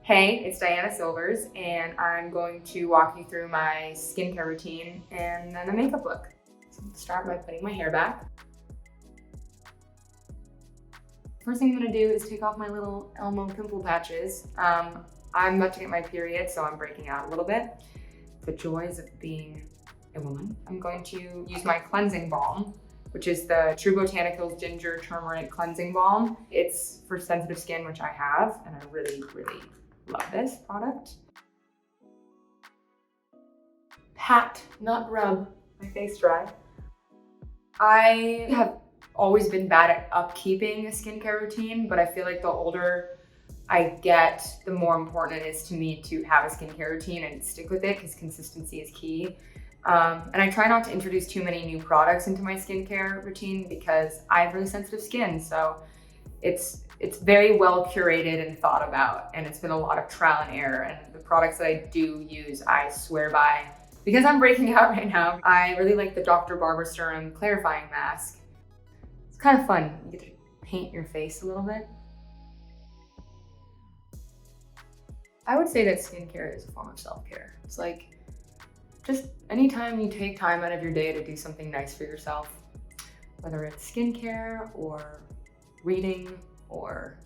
Hey, it's Diana Silvers, and I'm going to walk you through my skincare routine and then a makeup look. So let's start by putting my hair back. First thing I'm gonna do is take off my little Elmo pimple patches. I'm about to get my period, so I'm breaking out a little bit. The joys of being a woman. I'm going to use my cleansing balm, which is the True Botanicals Ginger Turmeric Cleansing Balm. It's for sensitive skin, which I have, and I really love this product. Pat, not rub, my face dry. I have always been bad at upkeeping a skincare routine, but I feel like the older I get, the more important it is to me to have a skincare routine and stick with it, because consistency is key. And I try not to introduce too many new products into my skincare routine because I have really sensitive skin. So it's very well curated and thought about, and it's been a lot of trial and error. And the products that I do use, I swear by. Because I'm breaking out right now, I really like the Dr. Barbara Serum Clarifying Mask. It's kind of fun. You get to paint your face a little bit. I would say that skincare is a form of self-care. It's like, just anytime you take time out of your day to do something nice for yourself, whether it's skincare or reading or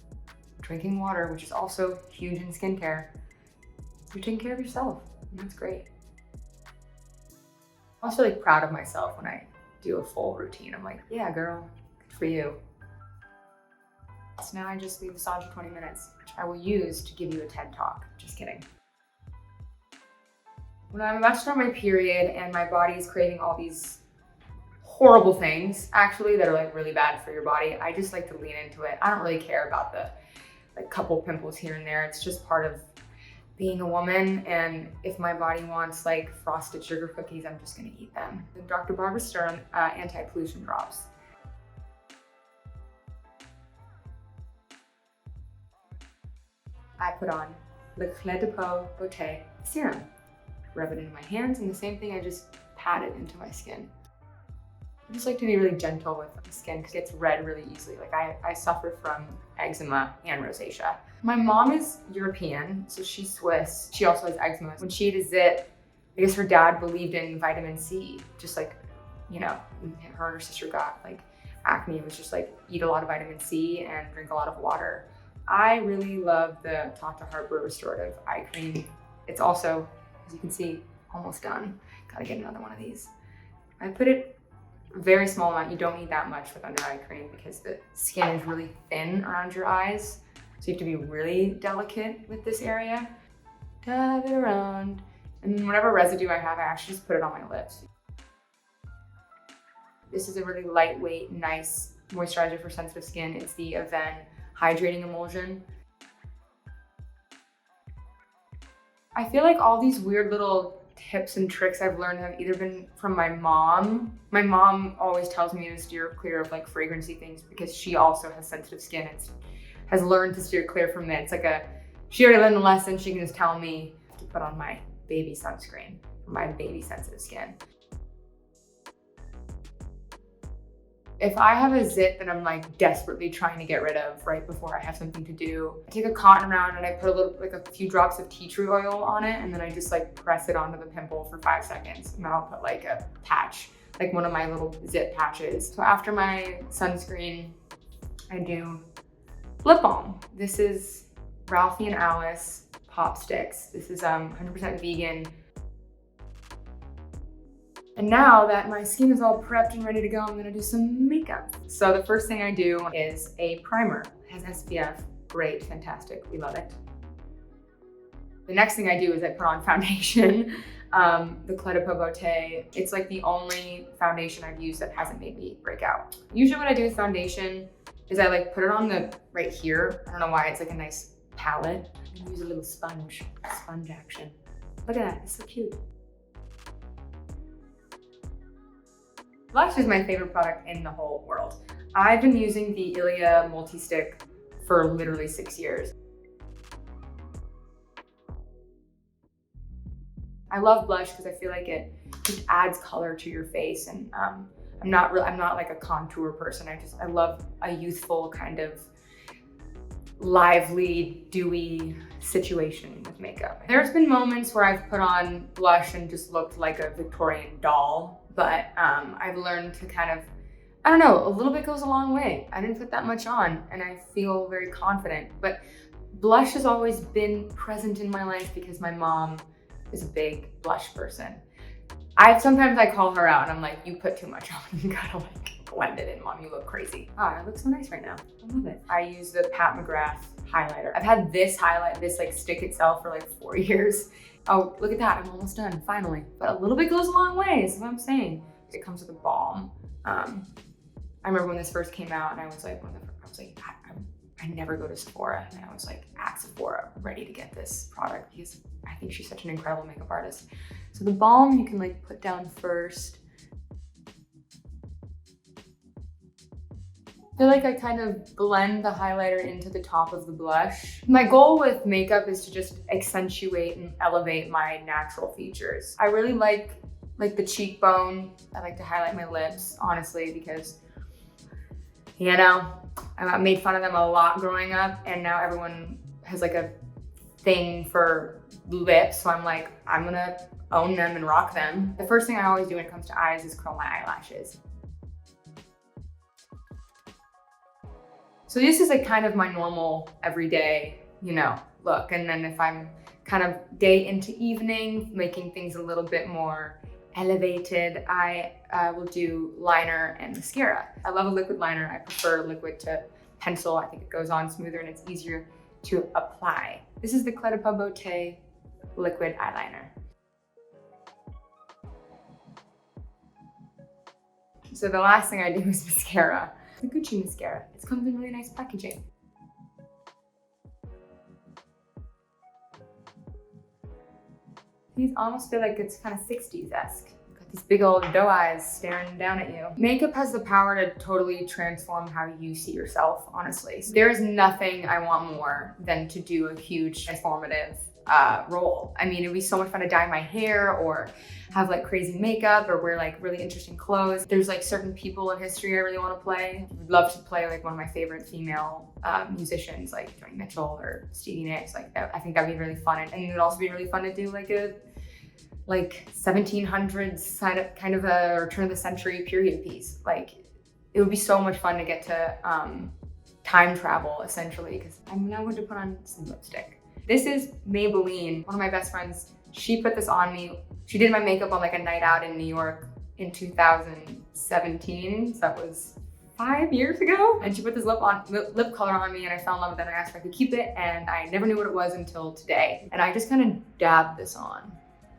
drinking water, which is also huge in skincare, you're taking care of yourself, and that's great. I'm also like proud of myself when I do a full routine. I'm like, yeah, girl, good for you. So now I just leave this on for 20 minutes, which I will use to give you a TED Talk. Just kidding. When I'm about to start my period and my body is craving all these horrible things, actually, that are like really bad for your body, I just like to lean into it. I don't really care about the like couple pimples here and there. It's just part of being a woman, and if my body wants like frosted sugar cookies, I'm just gonna eat them. The Dr. Barbara Serum anti-pollution drops. I put on the Clé de Peau Beauté Serum. Rub it into my hands, and the same thing, I just pat it into my skin. I just like to be really gentle with the skin because it gets red really easily. Like I suffer from eczema and rosacea. My mom is European, so she's Swiss. She also has eczema. When she ate a zit, I guess her dad believed in vitamin C. Just like, you know, her and her sister got like acne. It was just like, eat a lot of vitamin C and drink a lot of water. I really love the Tata Harper Restorative Eye Cream. It's also, as you can see, almost done. Gotta get another one of these. I put it a very small amount. You don't need that much with under eye cream because the skin is really thin around your eyes. So you have to be really delicate with this area. Dab it around. And then whatever residue I have, I actually just put it on my lips. This is a really lightweight, nice moisturizer for sensitive skin. It's the Aven Hydrating Emulsion. I feel like all these weird little tips and tricks I've learned have either been from my mom. My mom always tells me to steer clear of like fragrancy things because she also has sensitive skin and has learned to steer clear from it. It's like she already learned the lesson. She can just tell me to put on my baby sunscreen for my baby sensitive skin. If I have a zit that I'm like desperately trying to get rid of right before I have something to do, I take a cotton round and I put a few drops of tea tree oil on it, and then I just like press it onto the pimple for 5 seconds. And then I'll put like a patch, like one of my little zit patches. So after my sunscreen, I do lip balm. This is Ralphie and Alice Pop Sticks. This is 100% vegan. And now that my skin is all prepped and ready to go, I'm gonna do some makeup. So the first thing I do is a primer. It has SPF, great, fantastic, we love it. The next thing I do is I put on foundation, the Clé de Peau Beauté. It's like the only foundation I've used that hasn't made me break out. Usually what I do with foundation is I like put it on right here. I don't know why, it's like a nice palette. I'm gonna use a little sponge action. Look at that, it's so cute. Blush is my favorite product in the whole world. I've been using the Ilia Multi-Stick for literally 6 years. I love blush because I feel like it just adds color to your face, and I'm not like a contour person. I love a youthful kind of lively, dewy situation with makeup. There's been moments where I've put on blush and just looked like a Victorian doll, but I've learned to kind of, I don't know, a little bit goes a long way. I didn't put that much on and I feel very confident, but blush has always been present in my life because my mom is a big blush person. Sometimes I call her out and I'm like, you put too much on, you gotta like blend it in, Mom, you look crazy. Ah, it looks so nice right now, I love it. I use the Pat McGrath highlighter. I've had this like stick itself for like 4 years. Oh, look at that, I'm almost done, finally. But a little bit goes a long way, is what I'm saying. It comes with a balm. I remember when this first came out and I was like, I never go to Sephora. And I was like at Sephora, ready to get this product because I think she's such an incredible makeup artist. So the balm you can like put down first. I feel like I kind of blend the highlighter into the top of the blush. My goal with makeup is to just accentuate and elevate my natural features. I really like the cheekbone. I like to highlight my lips, honestly, because, you know, I made fun of them a lot growing up and now everyone has like a thing for lips. So I'm like, I'm gonna own them and rock them. The first thing I always do when it comes to eyes is curl my eyelashes. So this is like kind of my normal everyday, you know, look. And then if I'm kind of day into evening, making things a little bit more elevated, I will do liner and mascara. I love a liquid liner. I prefer liquid to pencil. I think it goes on smoother and it's easier to apply. This is the Clé de Peau Beauté liquid eyeliner. So the last thing I do is mascara. The Gucci mascara. It comes in really nice packaging. These almost feel like it's kind of 60s-esque. Got these big old doe eyes staring down at you. Makeup has the power to totally transform how you see yourself, honestly. So there is nothing I want more than to do a huge transformative role. I mean, it'd be so much fun to dye my hair or have like crazy makeup or wear like really interesting clothes. There's like certain people in history I really want to play. I'd love to play like one of my favorite female musicians like Joni Mitchell or Stevie Nicks. Like I think that'd be really fun. And it'd also be really fun to do like a 1700s kind of a turn of the century period piece. Like it would be so much fun to get to time travel essentially because I'm now going to put on some lipstick. This is Maybelline, one of my best friends. She put this on me. She did my makeup on like a night out in New York in 2017. So that was 5 years ago. And she put this lip color on me and I fell in love with it and I asked if I could keep it and I never knew what it was until today. And I just kind of dabbed this on.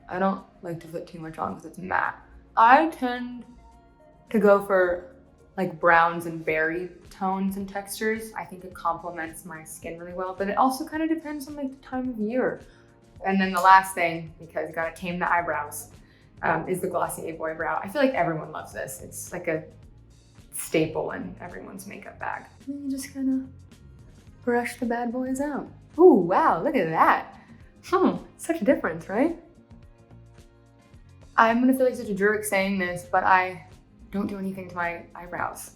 I don't like to put too much on because it's matte. I tend to go for like browns and berry tones and textures. I think it complements my skin really well, but it also kind of depends on like the time of year. And then the last thing, because you gotta tame the eyebrows, is the Glossier Boy Brow. I feel like everyone loves this. It's like a staple in everyone's makeup bag. And you just kind of brush the bad boys out. Ooh, wow, look at that. Such a difference, right? I'm gonna feel like such a jerk saying this, but I don't do anything to my eyebrows.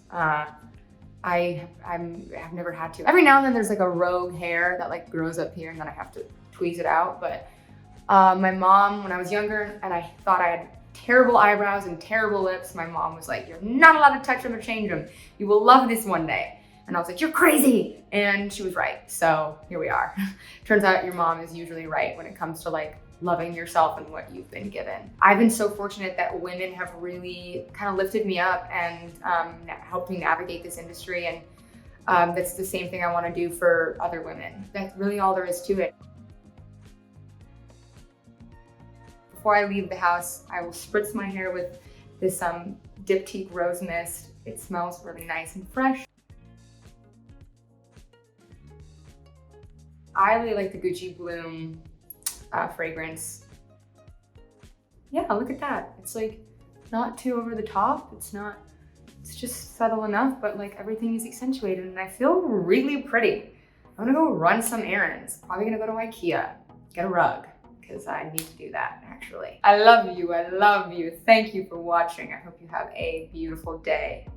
I've never had to. Every now and then there's like a rogue hair that like grows up here and then I have to tweeze it out. But my mom, when I was younger and I thought I had terrible eyebrows and terrible lips, my mom was like, you're not allowed to touch them or change them. You will love this one day. And I was like, you're crazy. And she was right. So here we are. Turns out your mom is usually right when it comes to like loving yourself and what you've been given. I've been so fortunate that women have really kind of lifted me up and helped me navigate this industry. And that's the same thing I want to do for other women. That's really all there is to it. Before I leave the house, I will spritz my hair with this Diptyque Rose Mist. It smells really nice and fresh. I really like the Gucci Bloom fragrance. Yeah, look at that. It's like not too over the top. It's just subtle enough, but like everything is accentuated and I feel really pretty. I'm gonna go run some errands. Probably gonna go to IKEA, get a rug, because I need to do that actually. I love you, I love you. Thank you for watching. I hope you have a beautiful day.